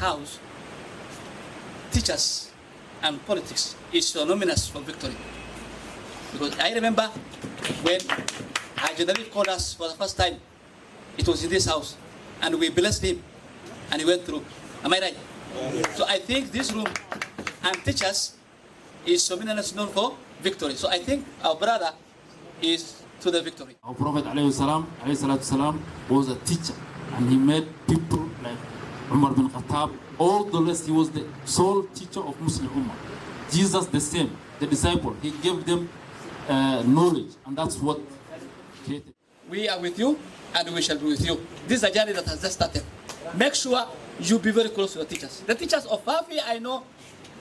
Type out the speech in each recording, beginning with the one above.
house, teachers and politics is synonymous for victory. Because I remember when Ajanabi called us for the first time, it was in this house, and we blessed him, and he went through. Am I right? Yeah. So I think this room and teachers is synonymous known for victory. So I think our brother is to the victory. Our Prophet ﷺ was a teacher, and he made people like Umar bin Khattab. All the rest, he was the sole teacher of Muslim Ummah. Jesus the same, the disciple, he gave them knowledge, and that's what created. We are with you, and we shall be with you. This is a journey that has just started. Make sure you be very close to the teachers. The teachers of Fafi, I know,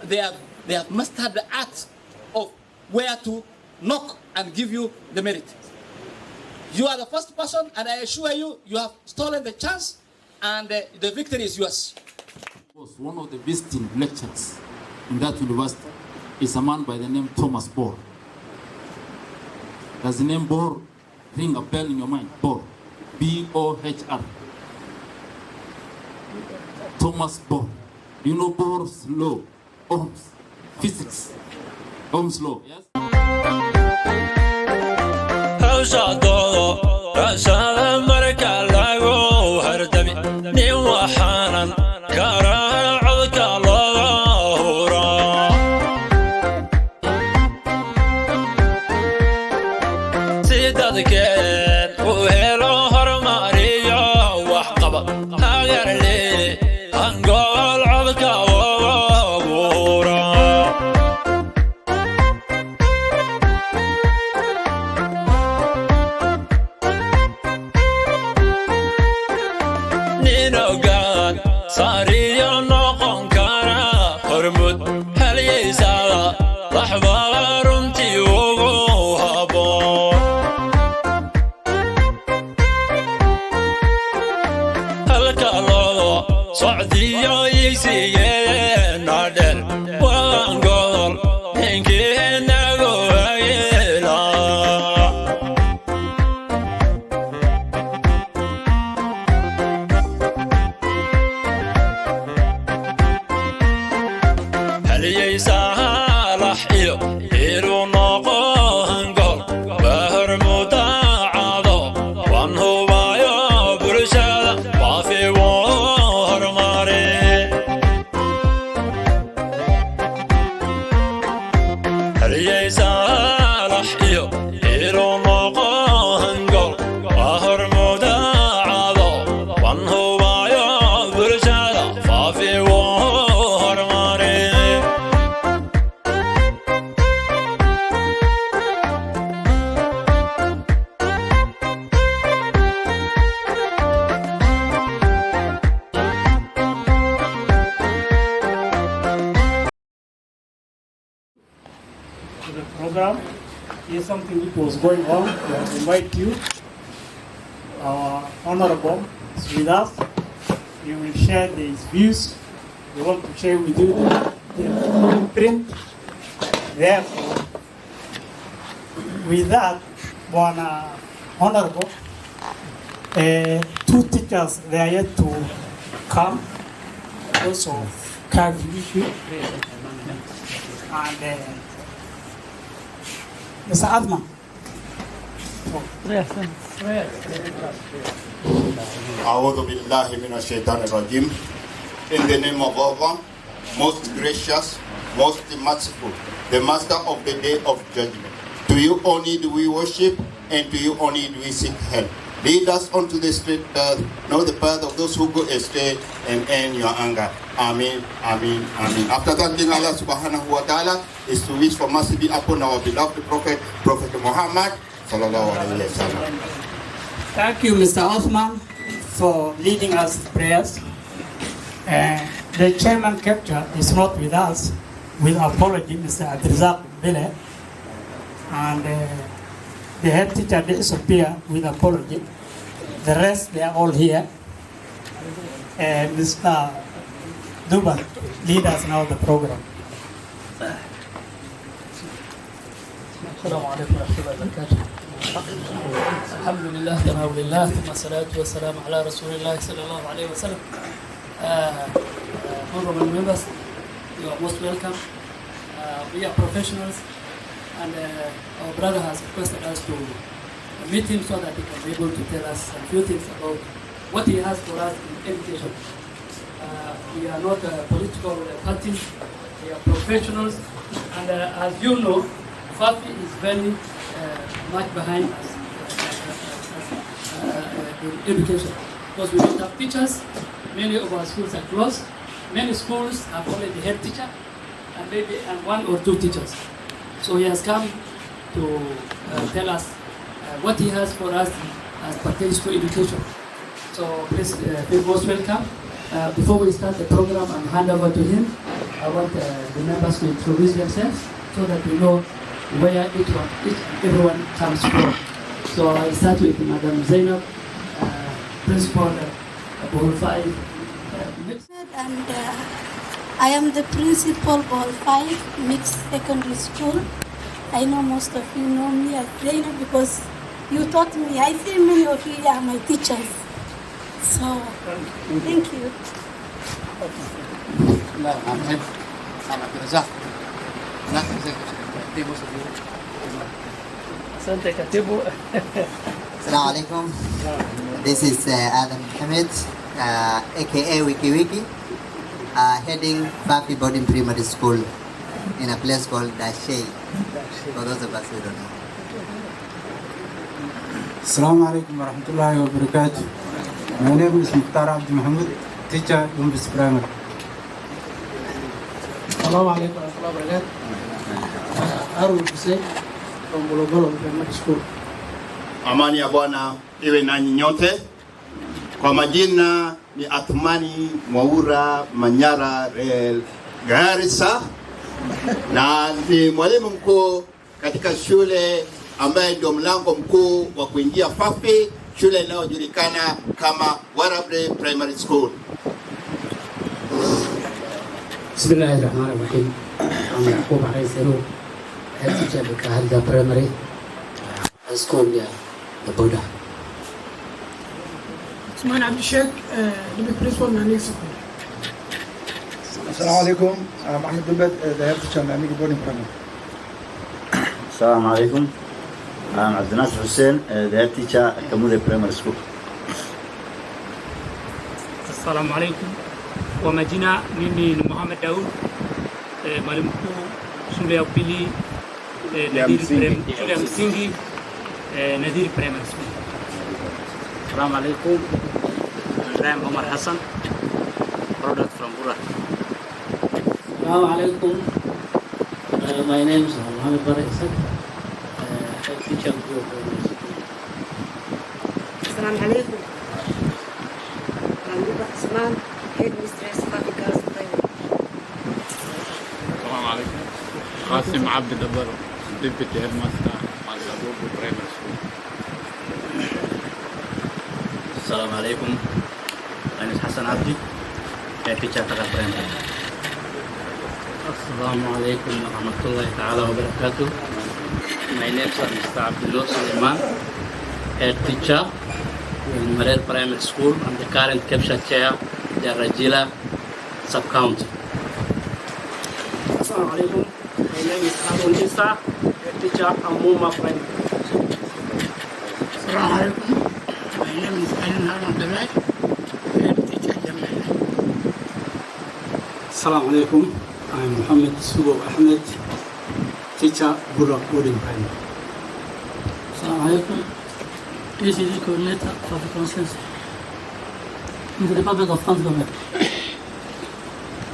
they have mastered the art of where to knock and give you the merit. You are the first person, and I assure you, you have stolen the chance, and the victory is yours. One of the visiting lecturers in that university is a man by the name Thomas Bohr. Does the name Bohr ring a bell in your mind? Bohr. B-O-H-R. Thomas Bohr. You know Bohr's law? Ohm's. Physics. Ohm's law, yes? The program is something that was going on. We invite you. Our honorable is with us. We will share these views. We want to share with you the print. Therefore, with that, one honorable, two teachers, they are yet to come. Also, Kavi and Mr. Adman. أعوذ بالله من الشيطان الرجيم. In the name of Allah, most gracious, most merciful, the master of the day of judgment. To you only do we worship, and to you only do we seek help. Lead us onto the straight path, not the path of those who go astray, and end your anger. Amen, amen, amen. After thanking Allah subhanahu wa ta'ala, is to wish for mercy be upon our beloved Prophet, Prophet Muhammad sallallahu alayhi wa sallam. Thank you, Mr. Osman, for leading us in prayers. The chairman capture is not with us, with apology, Mr. Adrizak Bele, and the head teacher disappeared with apology. The rest, they are all here. Mr. Duban, lead us now the program. السلام عليكم ورحمة الله وبركاته. الحمد لله ثناء لله ثم الصلاة والسلام على رسول الله صلى الله عليه وسلم. honorable members, you are most welcome. We are professionals, and our brother has requested us to meet him so that he can be able to tell us a few things about what he has for us in education. We are not political parties, we are professionals, and as you know, Fafi is very much behind us in education, because we don't have teachers. Many of our schools are closed. Many schools have only the head teacher and maybe one or two teachers. So he has come to tell us what he has for us as pertains to education. So please feel most welcome. Before we start the program and hand over to him, I want the members to introduce themselves so that we know where each and everyone comes from. So I'll start with Madam Zainab, Principal Ball 5. And I am the principal Ball 5 Mixed Secondary School. I know most of you know me as Zainab because you taught me. I see many of you are my teachers. So, thank you. Assalamu alaikum. This is Adam Hamid, aka Wiki Wiki, heading Fafi Boarding Primary School in a place called Dashay, for those of us who don't know. Assalamu alaikum wa rahmatullahi wa barakatuh. My name is Mukhtar Abdi Mahmoud, teacher in this primary. Assalamu alaikum wa rahmatullahi wa barakatuh. Arun Hussein from Bologolo Primary School. Amani ya Bwana iwe nanyi nyote. Kwa majina ni Athmani Mwaura Manyara Garissa, na ni mwalimu mkuu katika shule ambaye ndio mlango mkuu wa kuingia Fafi, shule inayojulikana kama Warable Primary School. Bismillahirrahmanirrahim. Salah Yaqub Hangool, head teacher at the primary school ya Boda. Usman Abdi Sheikh, the principal of the school. Assalamu alaikum. I'm Ahmed Dubet, the head teacher at Boarding Primary. Assalamu alaikum. I'm Abdinash Hussein, the head teacher at Kamude Primary School. Assalamu alaikum. Kwa majina mimi ni Muhammad Daud, mwalimu mkuu shule ya upili shule ya msingi Nadhiri Primary School. Assalamu alaikum. I'm Omar Hassan, product from Bura. Assalamu alaikum. My name is Muhammad Barak Isaac, head teacher of Bura Primary School. Assalamu alaikum. I'm Luba Usman, head mistress Fafi Girls Primary. Assalamu alaikum. Qasim Abdi Dabar, deputy headmaster at Afuur Primary School. Assalamu alaikum. My name is Hassan Abdi, head teacher at Primary. Assalamu alaikum wa rahmatullahi ta'ala wa barakatuh. My name is Mr. Abdullah Suleiman, head teacher in Marel Primary School. I'm the current capture chair, the Rajila sub-county. Assalamu alaikum. My name is Harun Issa, head teacher at Muma Primary. Assalamu alaikum. My name is Alan Abdullah, head teacher at Jamal. Assalamu alaikum. I'm Muhammad Sugo Ahmed, teacher Burak Boarding Primary. Assalamu alaikum. ECD coordinator for the consensus in the Republic of Tanzania.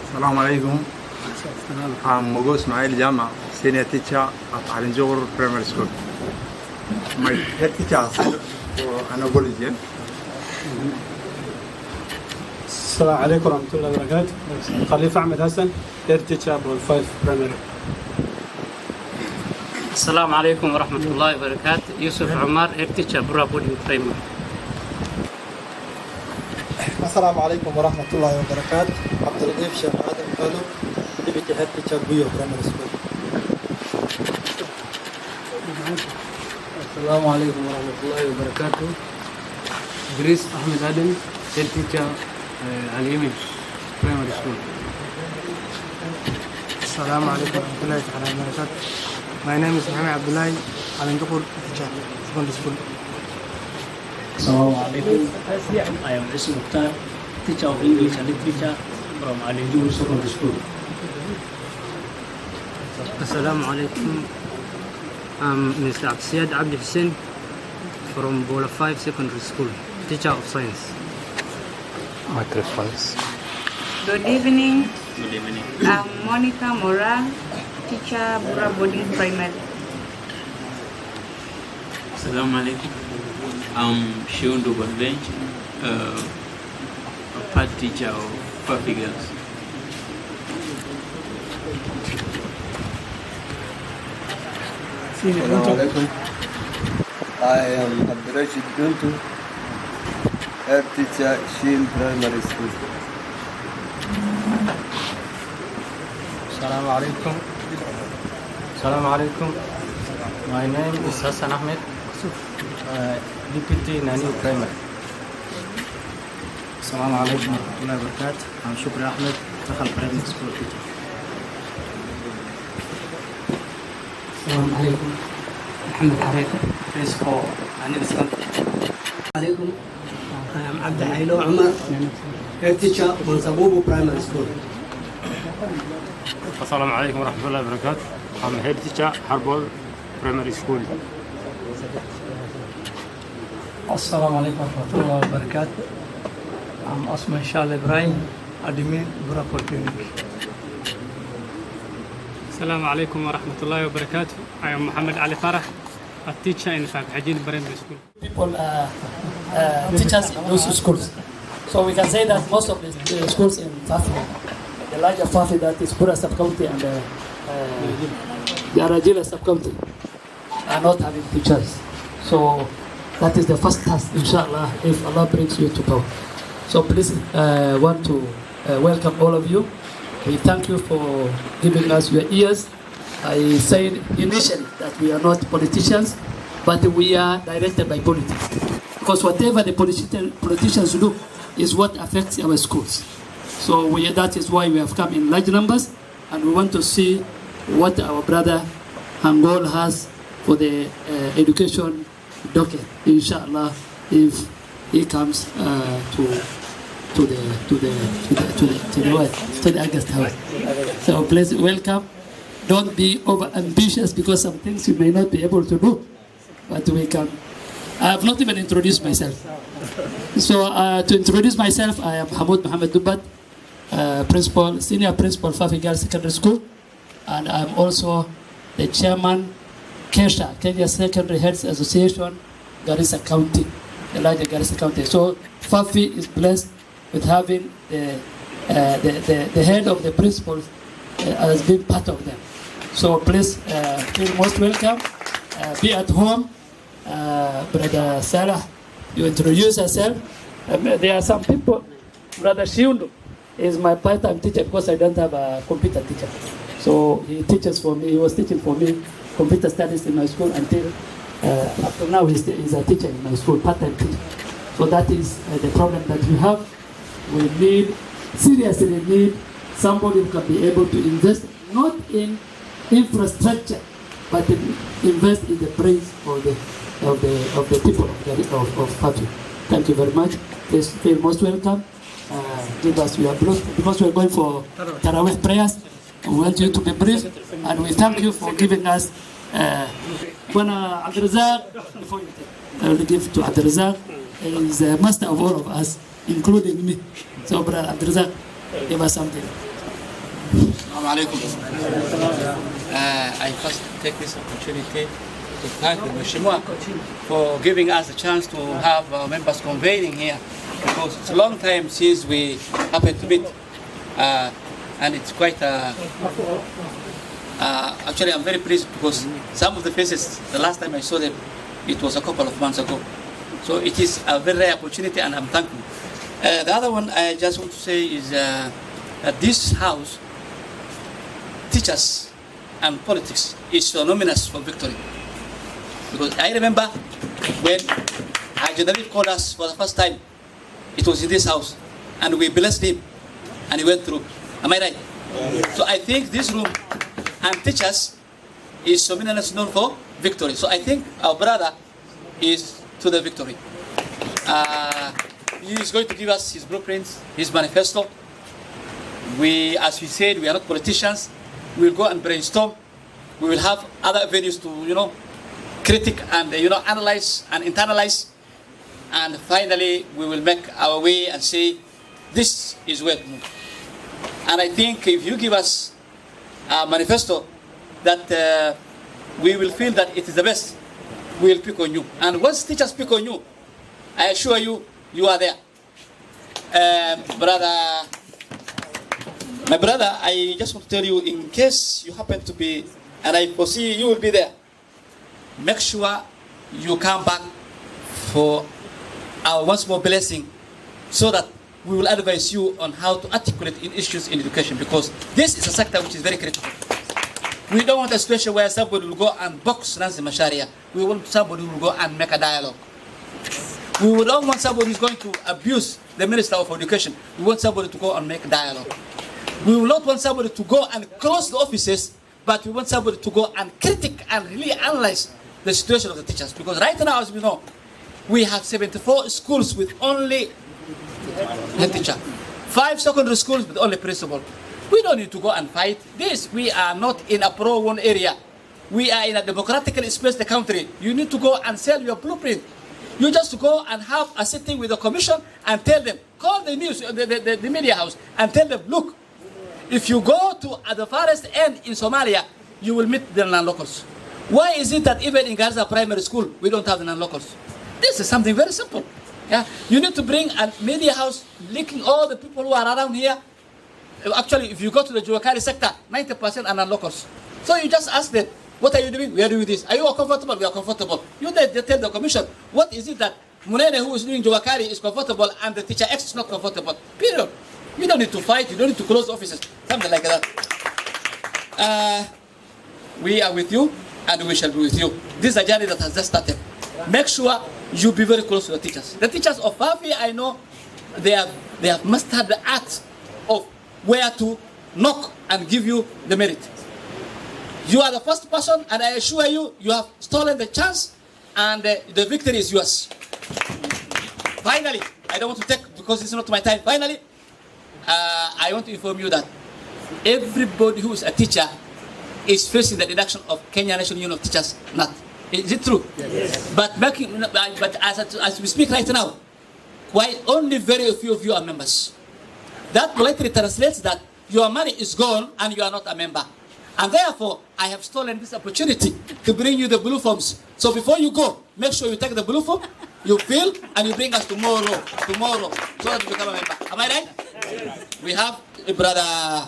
Assalamu alaikum. I'm Mogo Ismail Jama, senior teacher at Alinjor Primary School. My head teacher for anabology. Assalamu alaikum wa rahmatullahi wa barakatuh. Khalifa Ahmed Hassan, head teacher Ball 5 Primary. Assalamu alaikum wa rahmatullahi wa barakatuh. Yusuf Umar, head teacher Bura Boarding Primary. Assalamu alaikum wa rahmatullahi wa barakatuh. Abdul Latif Sheikh Adam Kalu, deputy head teacher Buyo Primary School. Assalamu alaikum wa rahmatullahi wa barakatuh. Grace Ahmed Adam, head teacher Al-Yemen Primary School. Assalamu alaikum warahmatullahi wabarakatuh. My name is Muhammad Abdullahi Alangakur teacher, secondary school. Assalamu alaikum. I am Ismail Mukhtar, teacher of English and Literature from Alinjur Secondary School. Assalamu alaikum. I'm Mr. Absiyad Abdi Hussein from Bola 5 Secondary School, teacher of science. Microphones. Good evening. Good evening. I'm Monica Moral, teacher, Bura Boarding Primary. Assalamu alaikum. I'm Shundu Bench, a part teacher of Fafi girls. Assalamu alaikum. I am Abdurrashid Duntu, head teacher, Sheen Primary School. Assalamu alaikum. Assalamu alaikum. My name is Hassan Ahmed, Deputy Nani Primary. Assalamu alaikum warahmatullahi wabarakatuh. I'm Shukri Ahmed, Dakhal Primary School teacher. Assalamu alaikum. Muhammad Arif, principal and Islam. Alaikum. I am Abdul Hailo Umar, head teacher, Mansabubu Primary School. Assalamu alaikum warahmatullahi wabarakatuh. I'm head teacher, Harbol Primary School. Assalamu alaikum warahmatullahi wabarakatuh. I'm Osman Shal Ibrahim, admin Bura Polytechnic. Assalamu alaikum warahmatullahi wabarakatuh. I am Muhammad Ali Farah, a teacher in Fafi Primary School. People teachers in those schools. So we can say that most of the schools in Fafi, the larger Fafi that is Bura sub-county and the Arajila sub-county are not having teachers. So that is the first task, inshallah, if Allah brings you to power. So please want to welcome all of you. We thank you for giving us your ears. I said initially that we are not politicians, but we are directed by politics. Because whatever the politicians do is what affects our schools. So that is why we have come in large numbers, and we want to see what our brother Hangool has for the education docket, inshallah, if he comes to the August House. So please welcome. Don't be over ambitious because some things you may not be able to do, but we can. I have not even introduced myself. So to introduce myself, I am Hamoud Mohammed Dubat, principal, senior principal Fafi Girls Secondary School, and I'm also the chairman KESHA, Kenya Secondary Heads Association, Garissa County, the larger Garissa County. So Fafi is blessed with having the head of the principals as being part of them. So please feel most welcome. Be at home. Brother Salah, you introduce yourself. There are some people. Brother Shiundu is my part-time teacher because I don't have a computer teacher. So he teaches for me. He was teaching for me computer studies in my school until up to now he's a teacher in my school, part-time teacher. So that is the problem that we have. We seriously need somebody who can be able to invest not in infrastructure, but invest in the brains of the people of Fafi. Thank you very much. Please feel most welcome. Give us your blood because we are going for Tarawih prayers. We want you to be brief, and we thank you for giving us. When Abdurazak, before you take, I will give to Abdurazak. He is the master of all of us, including me. So, Brother Abdurazak, give us something. Assalamu alaikum. I first take this opportunity to thank the Mheshimiwa for giving us a chance to have our members convening here, because it's a long time since we happened to meet, and it's quite actually I'm very pleased because some of the faces, the last time I saw them, it was a couple of months ago. So it is a very rare opportunity, and I'm thankful. The other one I just want to say is that this house, teachers and politics, is synonymous for victory. Because I remember when Haji Narif called us for the first time, it was in this house, and we blessed him, and he went through. Am I right? So I think this room and teachers is Sominanas known for victory. So I think our brother is to the victory. He is going to give us his blueprints, his manifesto. We, as we said, we are not politicians. We will go and brainstorm. We will have other avenues to, critic and, analyze and internalize. And finally, we will make our way and say, this is where to move. And I think if you give us a manifesto that we will feel that it is the best, we will pick on you. And once teachers pick on you, I assure you, you are there. My brother, I just want to tell you, in case you happen to be, and I foresee you will be there, make sure you come back for our once more blessing, so that we will advise you on how to articulate in issues in education, because this is a sector which is very critical. We don't want a situation where somebody will go and box Nancy Masharia. We want somebody who will go and make a dialogue. We don't want somebody who's going to abuse the Minister of Education. We want somebody to go and make a dialogue. We will not want somebody to go and close the offices, but we want somebody to go and critique and really analyze the situation of the teachers. Because right now, as we know, we have 74 schools with only head teacher, 5 secondary schools with only principal. We don't need to go and fight this. We are not in a pro-one area. We are in a democratically space the country. You need to go and sell your blueprint. You just go and have a sitting with the commission and tell them, call the news, the media house, and tell them, look, if you go to at the farthest end in Somalia, you will meet the non-locals. Why is it that even in Gaza Primary School, we don't have the non-locals? This is something very simple. Yeah? You need to bring a media house linking all the people who are around here. Actually, if you go to the Juwakari sector, 90% are non-locals. So you just ask them, what are you doing? We are doing this. Are you comfortable? We are comfortable. You they tell the commission, what is it that Munene, who is doing Juwakari, is comfortable and the teacher X is not comfortable? Period. You don't need to fight. You don't need to close offices. Something like that. We are with you, and we shall be with you. This is a journey that has just started. Make sure you be very close to the teachers. The teachers of Fafi, I know, they have mastered the art of where to knock and give you the merit. You are the first person, and I assure you, you have stolen the chance, and the victory is yours. Finally, I don't want to take, because it's not my time, finally, I want to inform you that everybody who is a teacher is facing the deduction of Kenya National Union of Teachers. Not. Is it true? Yes. But as we speak right now, quite only very few of you are members. That politely translates that your money is gone and you are not a member. And therefore, I have stolen this opportunity to bring you the blue forms. So before you go, make sure you take the blue form, you fill, and you bring us tomorrow, so that you become a member. Am I right? We have a brother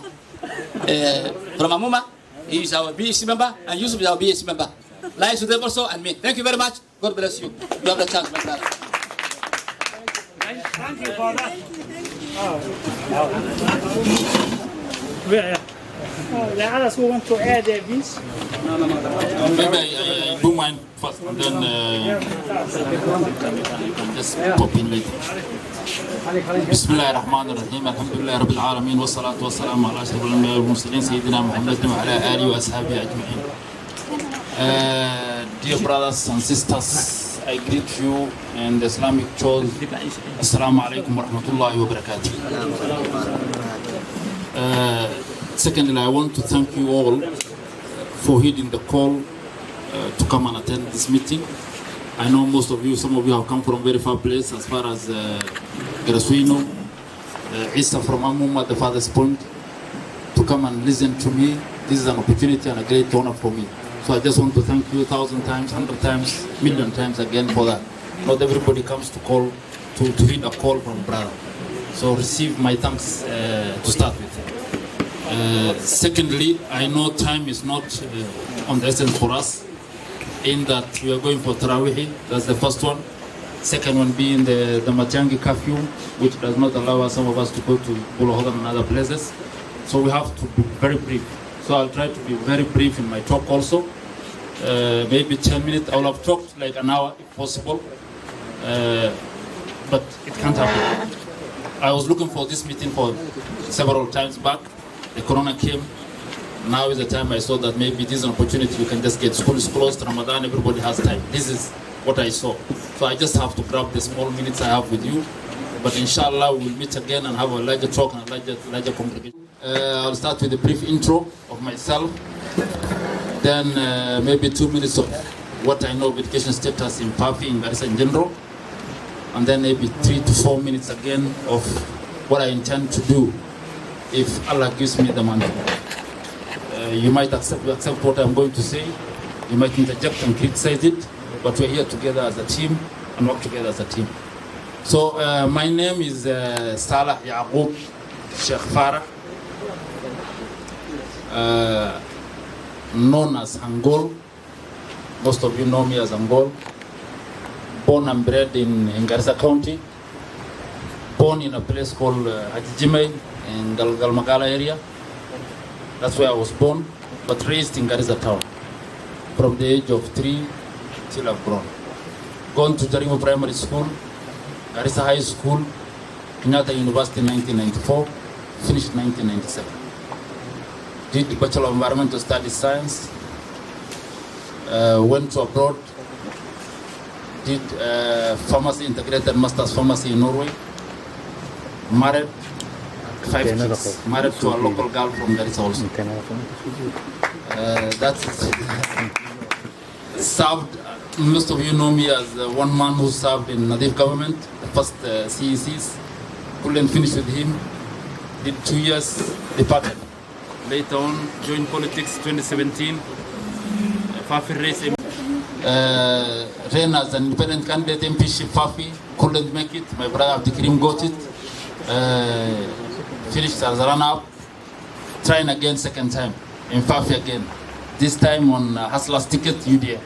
from Amuma. He is our BEC member, and Yusuf is our BEC member. Lies with them also, and me. Thank you very much. God bless you. You have the chance, my brother. Thank you for that. The others who want to add their views? Maybe I do mine first, and then just pop in later. بسم الله الرحمن الرحيم الحمد لله رب العالمين والصلاة والسلام على أشرف الأنبياء والمرسلين سيدنا محمد وعلى آله وأصحابه أجمعين. Dear brothers and sisters, I greet you in the Islamic church. Assalamu alaikum wa rahmatullahi wa barakatuh. Secondly, I want to thank you all for heeding the call to come and attend this meeting. I know most of you, some of you have come from very far place, as far as Grasuino, Isa from Amuma, the farthest point, to come and listen to me. This is an opportunity and a great honor for me. So I just want to thank you 1,000 times, 100 times, million times again for that. Not everybody comes to call, to heed a call from brother. So receive my thanks to start with. Secondly, I know time is not on the essence for us, in that we are going for Tarawih. That's the first one. Second one being the Machangi curfew, which does not allow us, some of us, to go to Bulahodan and other places. So we have to be very brief. So I'll try to be very brief in my talk also. Maybe 10 minutes. I will have talked like an hour if possible. But it can't happen. I was looking for this meeting for several times back. The corona came, Now is the time I saw that maybe this is an opportunity you can just get school is closed, Ramadan, everybody has time. This is what I saw. So I just have to grab the small minutes I have with you. But inshallah, we'll meet again and have a larger talk and a larger congregation. I'll start with a brief intro of myself. Then maybe 2 minutes of what I know of education status in Fafi, in Garissa in general. And then maybe 3 to 4 minutes again of what I intend to do if Allah gives me the money. You might accept what I'm going to say. You might interject and criticize it, but we're here together as a team and work together as a team. So my name is Salah Yaqub Hangool, known as Hangool. Most of you know me as Hangool. Born and bred in Garissa County. Born in a place called Ajijime in Galmagala area. That's where I was born, but raised in Garissa town. From the age of 3 till I've grown. Gone to Jarimu Primary School, Garissa High School, Kenyatta University in 1994, finished 1997. Did the Bachelor of Environmental Studies Science, went to abroad, did pharmacy, integrated master's pharmacy in Norway, married, 5 kids, married to a local girl from Garissa also. That's served, most of you know me as one man who served in Nadif government, the first CECs. Couldn't finish with him, did 2 years, departed. Later on, joined politics 2017, Fafi race ran as an independent candidate MPship Fafi, couldn't make it, my brother Abdikrim got it. Finished as a runner-up, trying again second time, in Fafi again. This time on Hustler's ticket, UDA.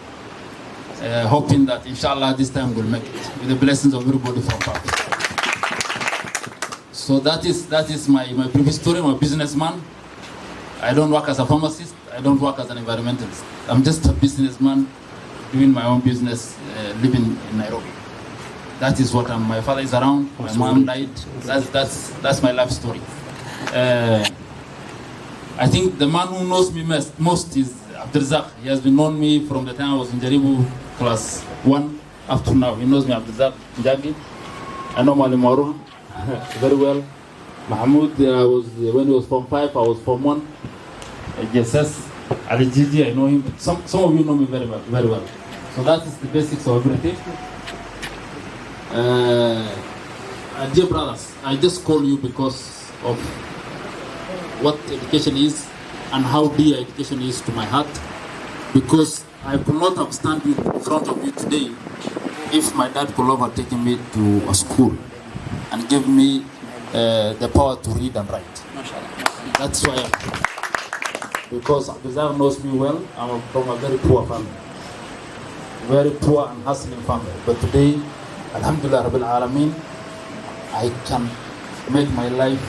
Hoping that inshallah this time we'll make it, with the blessings of everybody from Fafi. So that is my previous story. I'm a businessman. I don't work as a pharmacist, I don't work as an environmentalist. I'm just a businessman doing my own business, living in Nairobi. That is what I'm. My father is around. My mom died. That's my life story. I think the man who knows me most is Abdulrazak. He has been known me from the time I was in Jaribu class 1 up to now. He knows me, Abdulrazak Njagi. I know Mali Marun very well. Mahmoud, when he was Form 5, I was Form 1. JSS, Ali Gigi, I know him. Some of you know me very well. So that is the basics of everything. Dear brothers, I just call you because of what education is and how dear education is to my heart. Because I could not have stand in front of you today if my dad could have taken me to a school and give me the power to read and write. That's why because Abdulrazak knows me well. I'm from a very poor family. Very poor and hustling family. But today, Alhamdulillah Rabbil Alameen, I can make my life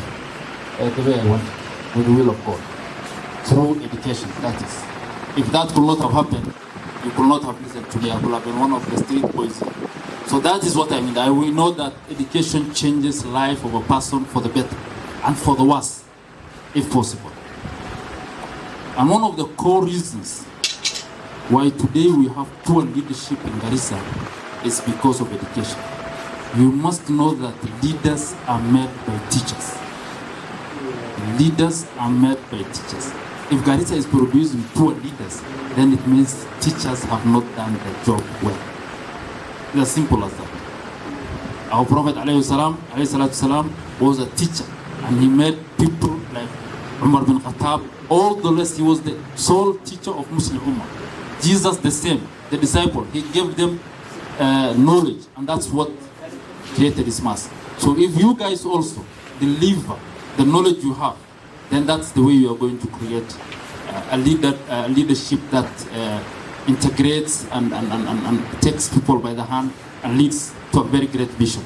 the way I want, with the will of God. Through education, that is. If that could not have happened, you could not have listened to me. I could have been one of the street boys. So that is what I mean. We know that education changes life of a person for the better and for the worse, if possible. And one of the core reasons why today we have poor leadership in Garissa is because of education. You must know that leaders are made by teachers. Leaders are made by teachers. If Garissa is producing poor leaders, then it means teachers have not done their job well. It's as simple as that. Our Prophet ﷺ was a teacher, and he made people like Umar bin Khattab, all the rest. He was the sole teacher of Muslim Ummah. Jesus the same, the disciple, he gave them knowledge, and that's what created his mass. So if you guys also deliver the knowledge you have, then that's the way you are going to create a leadership that integrates and takes people by the hand and leads to a very great vision.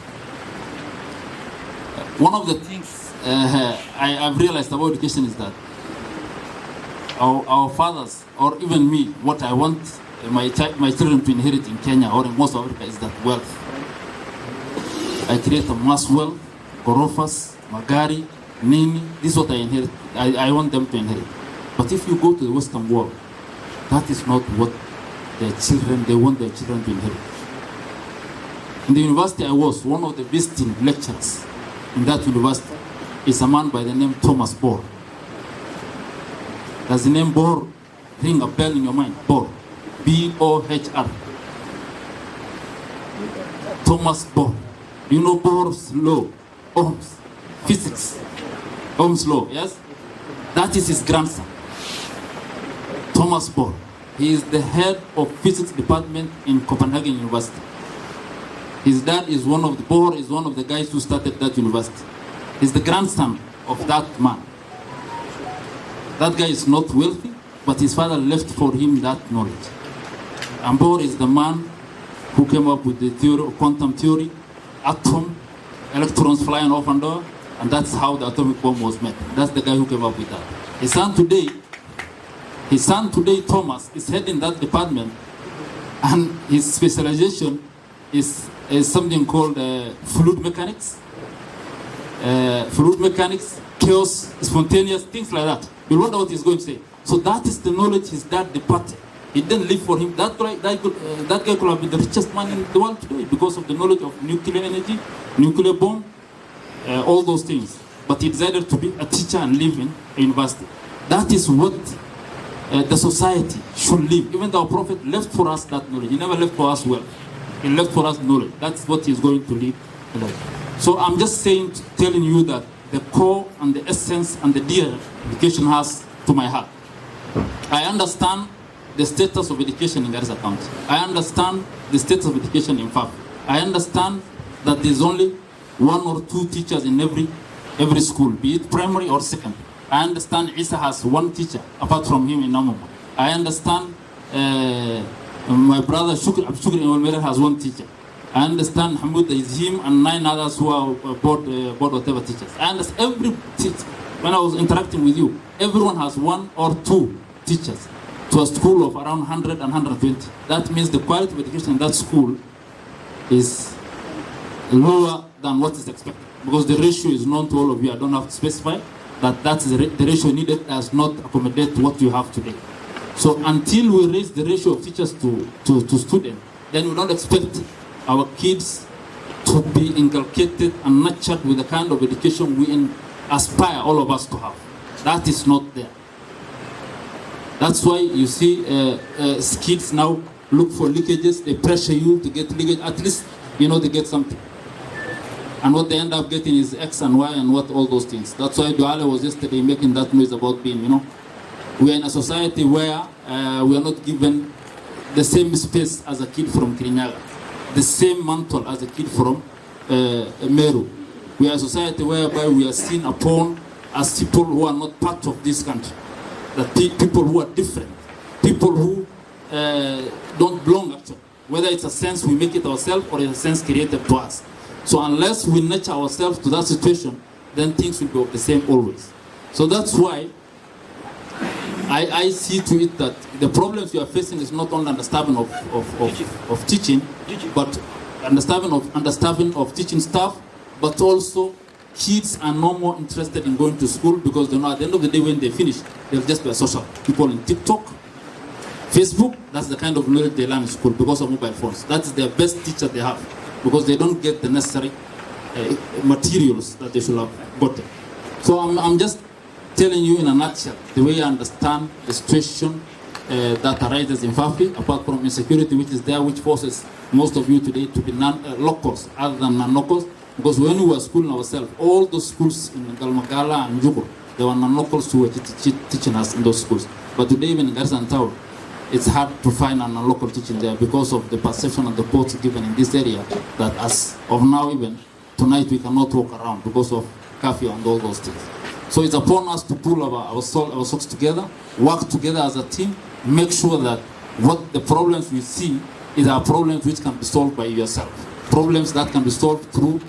One of the things I've realized about education is that our fathers, or even me, what I want my children to inherit in Kenya or in most of Africa is that wealth. I create a mass wealth, gorofas, magari, nini. This is what I inherit. I want them to inherit. But if you go to the Western world, that is not what their children, they want their children to inherit. In the university I was, one of the visiting lecturers in that university is a man by the name Thomas Bohr. Does the name Bohr ring a bell in your mind? Bohr. B-O-H-R. Thomas Bohr. You know Bohr's law? Ohm's. Physics. Ohm's law, yes? That is his grandson. Thomas Bohr. He is the head of physics department in Copenhagen University. His dad is Bohr is one of the guys who started that university. He's the grandson of that man. That guy is not wealthy, but his father left for him that knowledge. And Bohr is the man who came up with the theory of quantum theory, atom, electrons flying off and down, and that's how the atomic bomb was made. That's the guy who came up with that. His son today, Thomas, is heading that department, and his specialization is something called fluid mechanics, chaos, spontaneous, things like that. You wonder what he's going to say. So that is the knowledge his dad departed. He didn't live for him. That guy could have been the richest man in the world today because of the knowledge of nuclear energy, nuclear bomb, all those things. But he decided to be a teacher and live in a university. That is what the society should live. Even though our Prophet left for us that knowledge. He never left for us wealth. He left for us knowledge. That's what he's going to leave. So I'm just telling you that the core and the essence and the dear education has to my heart. I understand the status of education in Garissa County. I understand the status of education in Fafi. I understand that there's only 1 or 2 teachers in every school, be it primary or secondary. I understand Isa has 1 teacher apart from him in Namuma. I understand my brother Shukri Iwalmere has 1 teacher. I understand Hamoud is him and 9 others who are board whatever teachers. I understand every teacher. When I was interacting with you, everyone has 1 or 2 teachers to a school of around 100 and 120. That means the quality of education in that school is lower than what is expected. Because the ratio is known to all of you. I don't have to specify that that's the ratio needed does not accommodate what you have today. So until we raise the ratio of teachers to students, then we don't expect our kids to be inculcated and nurtured with the kind of education we aspire all of us to have. That is not there. That's why you see kids now look for leakages. They pressure you to get leakage. At least, they get something. And what they end up getting is X and Y and what all those things. That's why Duale was yesterday making that noise about being, we are in a society where we are not given the same space as a kid from Kirinyaga, the same mantle as a kid from Meru. We are a society whereby we are seen upon as people who are not part of this country. That people who are different, people who don't belong actually. Whether it's a sense we make it ourselves or it's a sense created to us. So unless we nurture ourselves to that situation, then things will be the same always. So that's why I see to it that the problems you are facing is not only understanding of teaching, but understanding of teaching staff, but also kids are no more interested in going to school because they know at the end of the day when they finish, they'll just be a social. People in TikTok, Facebook, that's the kind of knowledge they learn in school because of mobile phones. That is their best teacher they have because they don't get the necessary materials that they should have gotten. So I'm just telling you in a nutshell the way I understand the situation that arises in Fafi, apart from insecurity which is there, which forces most of you today to be locals other than non-locals. Because when we were schooling ourselves, all those schools in Galmagala and Jugur, there were non-locals who were teaching us in those schools. But today, even in Garissa and Tower, it's hard to find a non-local teaching there because of the perception of the ports given in this area that as of now even, tonight we cannot walk around because of curfew and all those things. So it's upon us to pull our socks together, work together as a team, make sure that what the problems we see is our problems which can be solved by yourself. Problems that can be solved through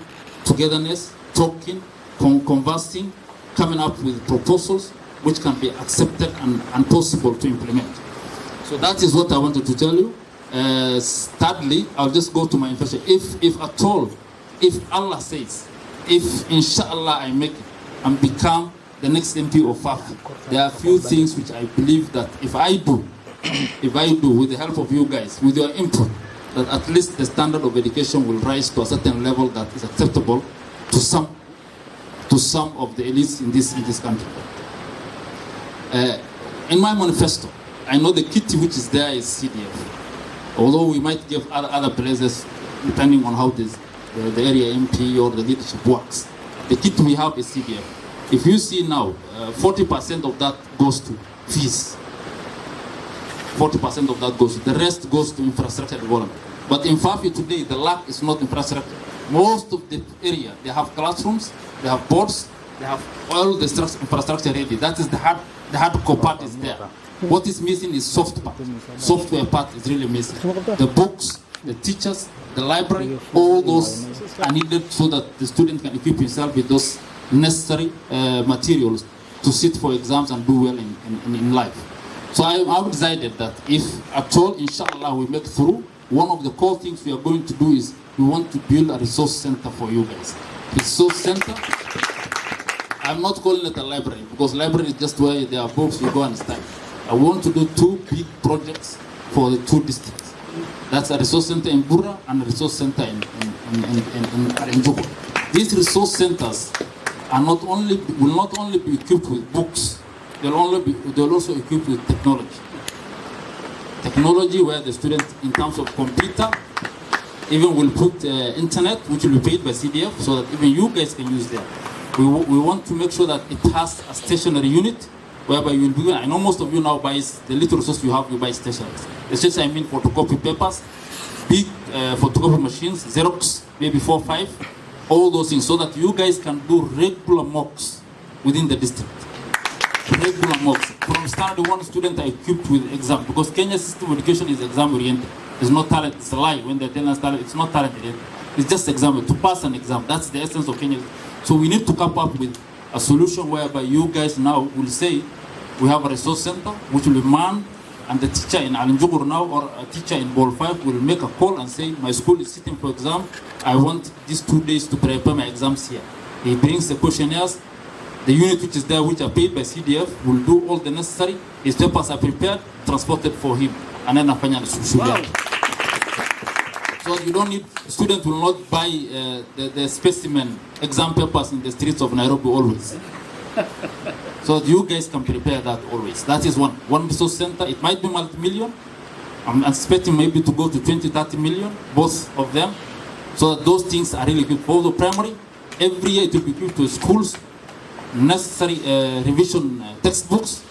togetherness, talking, conversing, coming up with proposals which can be accepted and possible to implement. So that is what I wanted to tell you. Thirdly, I'll just go to my invitation. If at all, if Allah says, if inshallah I make it and become the next MP of Fafi, there are a few things which I believe that if I do with the help of you guys, with your input, that at least the standard of education will rise to a certain level that is acceptable to some of the elites in this country. In my manifesto, I know the kit which is there is CDF. Although we might give other places, depending on how the area MP or the leadership works. The kit we have is CDF. If you see now, 40% of that goes to fees. 40% of that goes to, the rest goes to infrastructure development. But in Fafi today, the lack is not infrastructure. Most of the area, they have classrooms, they have boards, they have all the infrastructure ready. That is the hardcore part is there. What is missing is soft part. Software part is really missing. The books, the teachers, the library, all those are needed so that the student can equip himself with those necessary materials to sit for exams and do well in life. So I've decided that if at all, inshallah, we make through, one of the core things we are going to do is we want to build a resource center for you guys. Resource center, I'm not calling it a library because library is just where there are books, you go and study. I want to do 2 big projects for the 2 districts. That's a resource center in Burra and a resource center in Arinjogo. These resource centers will not only be equipped with books, they'll also be equipped with technology. Technology where the student, in terms of computer, even will put internet, which will be paid by CDF, so that even you guys can use that. We want to make sure that it has a stationary unit, whereby you will be, I know most of you now buy the little resource you have, you buy stationaries. Especially I mean photocopy papers, big photocopy machines, Xerox, maybe 4 or 5, all those things, so that you guys can do regular mocks within the district. Regular mocks. From standard 1 student are equipped with exam, because Kenya's system of education is exam oriented. There's no talent, it's a lie when they tell us talent, it's not talent oriented. It's just exam, to pass an exam. That's the essence of Kenya. So we need to come up with a solution whereby you guys now will say, we have a resource center which will be manned, and the teacher in Alinjugur now or a teacher in Ball 5 will make a call and say, my school is sitting for exam, I want these 2 days to prepare my exams here. He brings the questionnaires, the unit which is there, which are paid by CDF, will do all the necessary, his papers are prepared, transported for him, and then afanya wow. So you don't need, students will not buy the specimen exam papers in the streets of Nairobi always. So you guys can prepare that always. That is one resource center. It might be multi-million. I'm expecting maybe to go to 20-30 million, both of them. So that those things are really good for the primary. Every year it will be equipped to schools, necessary revision textbooks,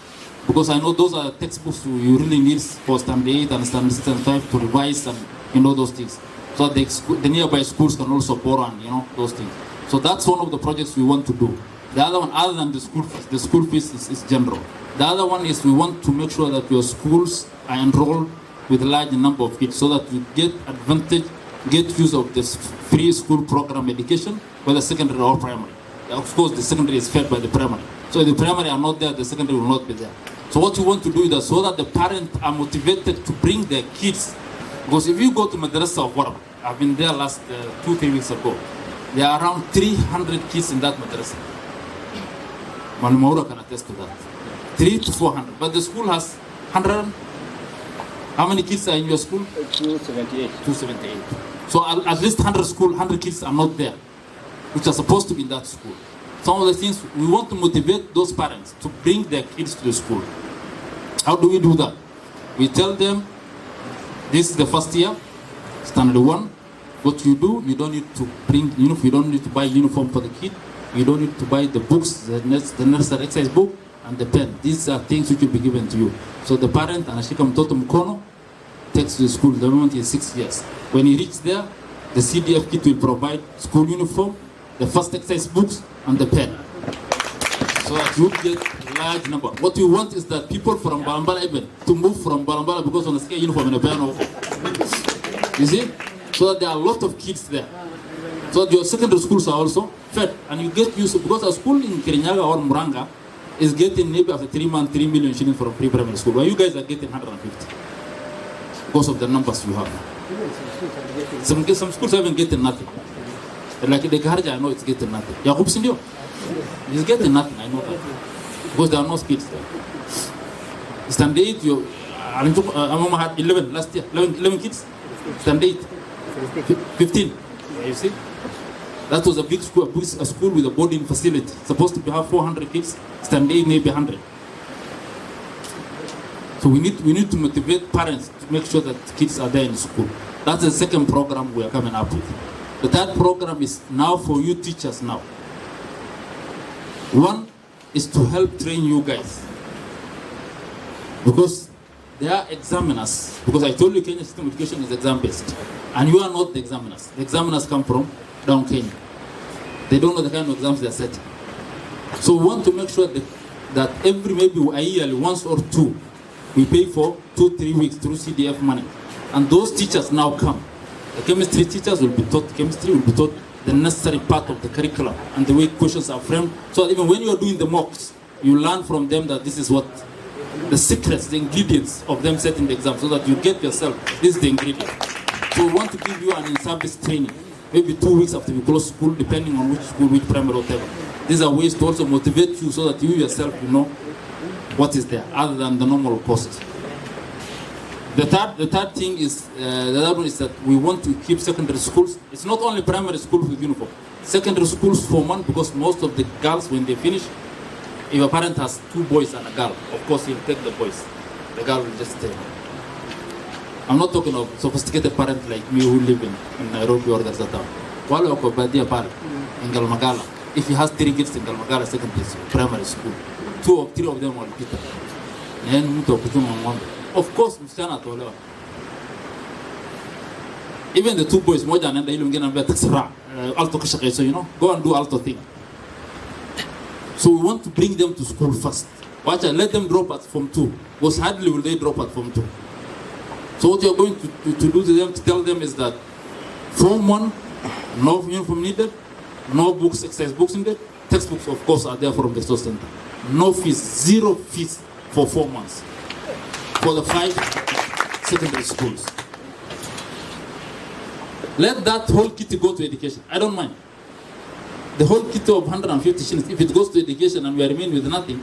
because I know those are textbooks you really need for standard 8 and standard 6 and 5 to revise and those things. So the nearby schools can also borrow and those things. So that's one of the projects we want to do. The other one, other than the school fees is general. The other one is we want to make sure that your schools are enrolled with a large number of kids so that you get advantage, get use of this free school program education, whether secondary or primary. Of course, the secondary is fed by the primary. So if the primary are not there, the secondary will not be there. So what we want to do is that so that the parents are motivated to bring their kids. Because if you go to Madrasa of Warab, I've been there last 2-3 weeks ago, there are around 300 kids in that madrasa. Malmoura can attest to that. 300 to 400. But the school has 100. How many kids are in your school? 278. 278. So at least 100 kids are not there, which are supposed to be in that school. Some of the things, we want to motivate those parents to bring their kids to the school. How do we do that? We tell them, this is the first year, standard 1. What you do, you don't need to bring uniform, you don't need to buy uniform for the kid, you don't need to buy the books, the nursery exercise book, and the pen. These are things which will be given to you. So the parent, Anashika Mtoto Mkono, takes to the school. The moment he is 6 years. When he reaches there, the CDF kit will provide school uniform, the first exercise books, and the pen. So that you get a large number. What we want is that people from Balambala even to move from Balambala because on the scale uniform and a pen also. You see? So that there are a lot of kids there. So that your secondary schools are also fed. And you get used to, because a school in Kirinyaga or Muranga is getting maybe after 3 months, 3 million shillings for a pre-primary school, while you guys are getting 150 because of the numbers you have. Some schools haven't getting nothing. Like the Kaharja, I know it's getting nothing. Yaqub Sindio. He's getting nothing, I know that. Because there are no kids there. Standard 8, Amama had 11 last year. 11 kids. Standard 8. 15. Yeah, you see? That was a big school, a school with a boarding facility. Supposed to have 400 kids. Standard 8, maybe 100. So we need to motivate parents to make sure that kids are there in school. That's the second program we are coming up with. The third program is now for you teachers now. One is to help train you guys. Because they are examiners. Because I told you Kenya system of education is exam-based. And you are not the examiners. The examiners come from down Kenya. They don't know the kind of exams they are setting. So we want to make sure that every maybe a yearly, once or two, we pay for 2-3 weeks through CDF money. And those teachers now come. The chemistry teachers will be taught chemistry, will be taught the necessary part of the curriculum and the way questions are framed. So that even when you are doing the mocks, you learn from them that this is what the secrets, the ingredients of them setting the exam, so that you get yourself, this is the ingredient. So we want to give you an in-service training, maybe 2 weeks after you close school, depending on which school, which primary, whatever. These are ways to also motivate you so that you yourself, you know what is there, other than the normal courses. The third thing is, the other one is that we want to keep secondary schools. It's not only primary schools with uniform. Secondary schools for one, because most of the girls, when they finish, if a parent has 2 boys and a girl, of course he'll take the boys. The girl will just stay. I'm not talking of sophisticated parents like me who live in Nairobi or Garzatao. Wale wako badia pale, in Galmagala. If he has 3 kids in Galmagala secondary school, primary school, 2 or 3 of them will be there. Of course, msichana atolewa. Even the 2 boys, moja anaenda ile mwingine anambia taksara, alto kashaqeyso, you know, go and do alto thing. So we want to bring them to school first. Watch out, let them drop at Form 2. Because hardly will they drop at Form 2. So what you're going to do to them, to tell them is that Form 1, no uniform needed, no books, exercise books needed. Textbooks, of course, are there from the resource center. No fees, 0 fees for 4 months. For the 5 secondary schools. Let that whole kitty go to education. I don't mind. The whole kitty of 150 shillings, if it goes to education and we remain with nothing,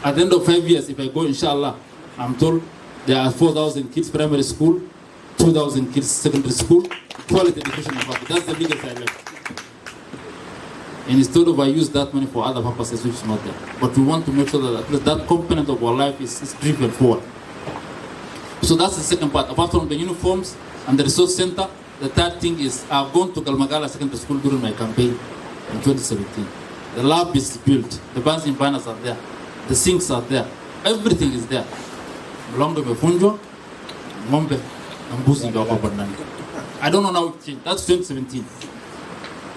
at the end of 5 years, if I go, inshallah, I'm told there are 4,000 kids primary school, 2,000 kids secondary school, quality education. That's the biggest I left. And instead of I use that money for other purposes which is not there. But we want to make sure that at least that component of our life is driven forward. So that's the second part. Apart from the uniforms and the resource center, the third thing is I've gone to Galmagala Secondary School during my campaign in 2017. The lab is built. The bouncing banners are there. The sinks are there. Everything is there. Mlongo mefunjwa, ngombe, mbuzi ndio wako ndani. I don't know now it changed. That's 2017.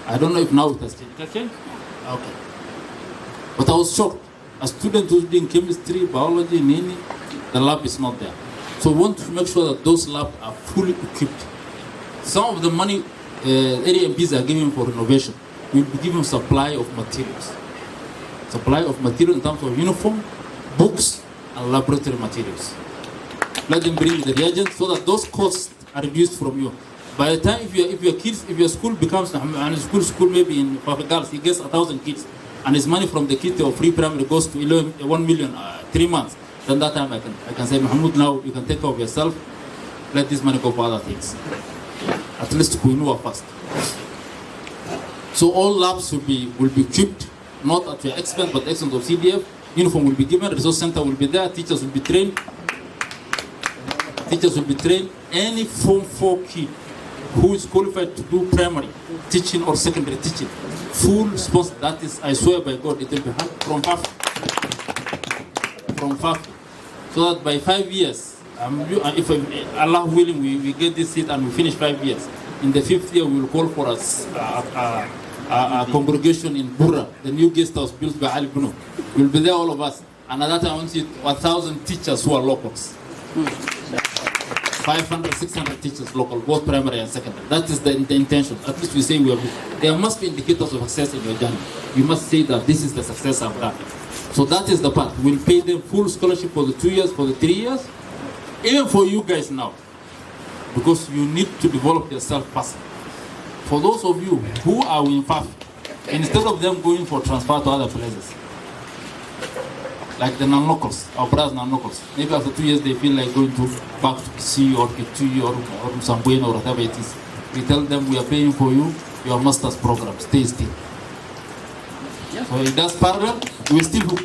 I don't know if now it has changed. It has changed? Okay. But I was shocked. A student who's doing chemistry, biology, nini, the lab is not there. So we want to make sure that those labs are fully equipped. Some of the money area MPs are giving for renovation will be given supply of materials. Supply of material in terms of uniform, books, and laboratory materials. Let them bring the reagents so that those costs are reduced from you. By the time if your school becomes a school maybe in Fafi girls, he gets 1,000 kids, and his money from the kit of free primary goes to 1 million 3 months. Then that time I can say, Mahmoud, now you can take care of yourself. Let this money go for other things. At least we know first. So all labs will be equipped, not at your expense, but expense of CDF. Uniform will be given, resource center will be there, teachers will be trained. Any Form 4 kid who is qualified to do primary teaching or secondary teaching, full sponsor. That is, I swear by God, it will be from Fafi. So that by 5 years, if Allah willing, we get this seat and we finish 5 years. In the 5th year, we will call for us a congregation in Burra, the new guest house built by Ali Bunu. We'll be there, all of us. And at that time, I want to see 1,000 teachers who are locals. 500, 600 teachers local, both primary and secondary. That is the intention. At least we say we have. There must be indicators of success in your journey. You must say that this is the success I've done. So that is the part. We'll pay them full scholarship for the 2 years, for the 3 years, even for you guys now, because you need to develop yourself personally. For those of you who are in Fafi, Instead of them going for transfer to other places, like the non-locals, our brothers non-locals, maybe after 2 years they feel like going back to Kisi or Kitui or Msambweni or whatever it is. We tell them we are paying for you your master's program, stay still. So it does parallel, we still hook.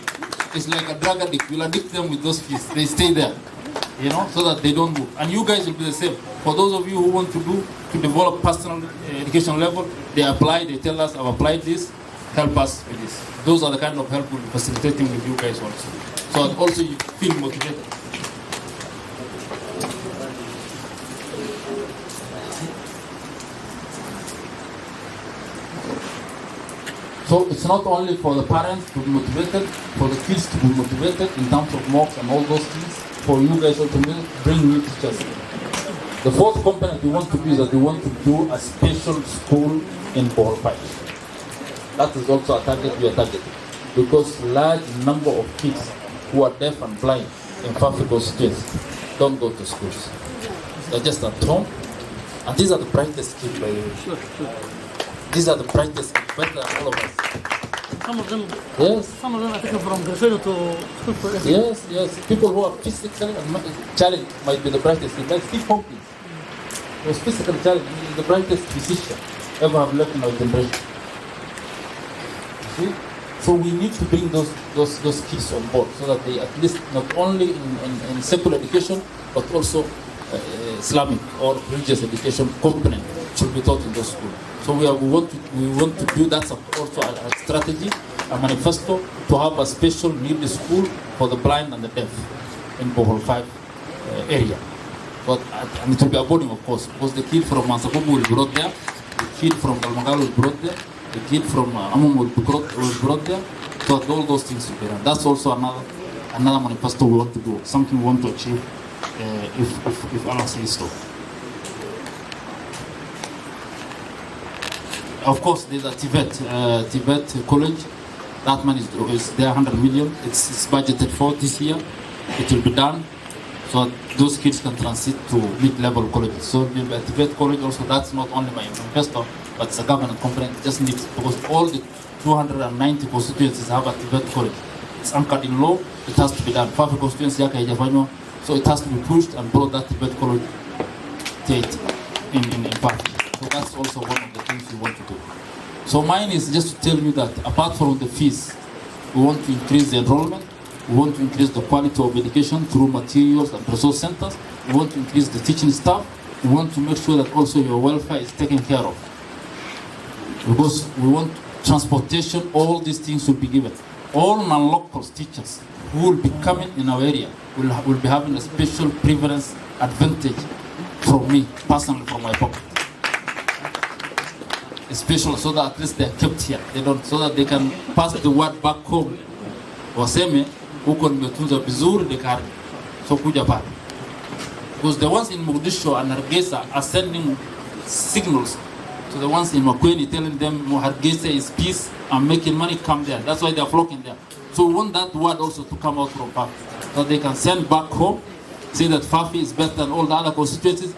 It's like a drug addict, we'll addict them with those fees, they stay there, you know, so that they don't move. And you guys will be the same. For those of you who want to develop personal education level, they apply, they tell us, I've applied this, help us with this. Those are the kind of help we'll be facilitating with you guys also. So that also you feel motivated. So it's not only for the parents to be motivated, for the kids to be motivated in terms of mocks and all those things, for you guys also to bring new teachers. The fourth component we want to do is that we want to do a special school in Bohol 5. That is also a target we are targeting. Because large number of kids who are deaf and blind in Fafi constituency don't go to schools. They're just at home. And these are the brightest kids, by the way. Sure. These are the brightest kids, better than all of us. Some of them, yes. Some of them are taken from Grafeno to school. Yes. People who are physically challenged might be the brightest kids. Like Steve Hawkins was physically challenged. He is the brightest physician ever have left in our generation. You see? So we need to bring those kids on board so that they at least not only in secular education but also Islamic or religious education component should be taught in those schools. So we want to do that also a strategy, a manifesto to have a special needy school for the blind and the deaf in Bohol 5 area. But and it will be a boarding, of course, because the kid from Mansakubu will be brought there, the kid from Kalmangal will be brought there, the kid from Amum will be brought there. So all those things will be done. That's also another manifesto we want to do, something we want to achieve if Allah says so. Of course, there's a Tibet college. That money is there, 100 million. It's budgeted for this year. It will be done so those kids can transit to mid-level colleges. So the Tibet college also, that's not only my manifesto, but it's a government component. It just needs, because all the 290 constituencies have a Tibet college. It's anchored in law, it has to be done. Fafi constituency yake haijafanywa, so it has to be pushed and brought that Tibet college in Fafi. So that's also one of the things we want to do. So mine is just to tell you that apart from the fees, we want to increase the enrollment, we want to increase the quality of education through materials and resource centers, we want to increase the teaching staff, we want to make sure that also your welfare is taken care of. Because we want transportation, all these things will be given. All non-local teachers who will be coming in our area will be having a special preference advantage from me, personally, from my pocket. Special, so that at least they are kept here. They don't, so that they can pass the word back home. Waseme, huko nimetunza vizuri dekari. So kuja pale. Because the ones in Mogadishu and Hargeisa are sending signals to the ones in Makueni, telling them Hargeisa is peace and making money, come there. That's why they are flocking there. So we want that word also to come out from Fafi, so they can send back home, say that Fafi is better than all the other constituencies.